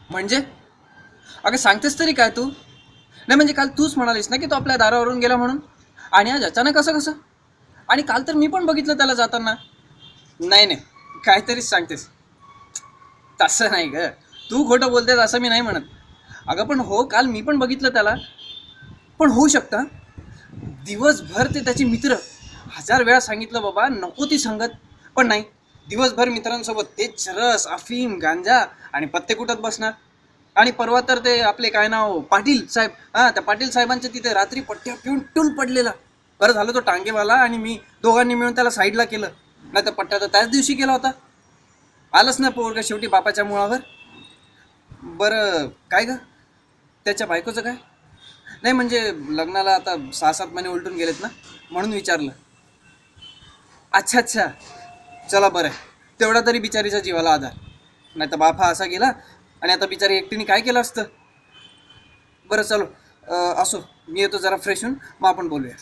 म्हणजे अगं सांगतेस तरी काय तू? नाही म्हणजे काल तूच म्हणालीस ना की तो आपल्या दारावरून गेला म्हणून, आणि आज अचानक असं कसं? आणि काल तर मी पण बघितलं त्याला जाताना. नाही नाही, काहीतरीच सांगतेस. तसं नाही ग, तू खोटं बोलतेस असं मी नाही म्हणत. अगं पण हो, काल मी पण बघितलं त्याला. पण होऊ शकतं. दिवसभर ते त्याचे मित्र, हजार वेळा सांगितलं बाबा नको ती संगत, पण नाही. दिवसभर मित्रांसोबत ते चरस, अफीम, गांजा आणि पत्ते कुटत बसणार. आणि परवा तर ते आपले काय नाव, पाटील साहेब, हा त्या पाटील साहेबांच्या तिथे रात्री पट्ट्या पिऊन टून पडलेला. बरं झालं तो टांगेवाला आणि मी दोघांनी मिळून त्याला साईडला केलं, नाही तर पट्ट्या तर त्याच दिवशी केला होता. आलंच ना पोरग शेवटी बापाच्या मुळावर. बरं काय ग, त्याच्या बायकोचं काय? नाही म्हणजे लग्नाला आता 6-7 महिने उलटून गेलेत ना, म्हणून विचारलं. अच्छा अच्छा, चला बरं आहे. तेवढा तरी बिचारीच्या जीवाला आधार. नाही तर बाप हा असा गेला आणि आता बिचारी एकटीने काय केलं असतं. बरं चलो, असो, मी येतो जरा फ्रेश होऊन, मग आपण बोलूया.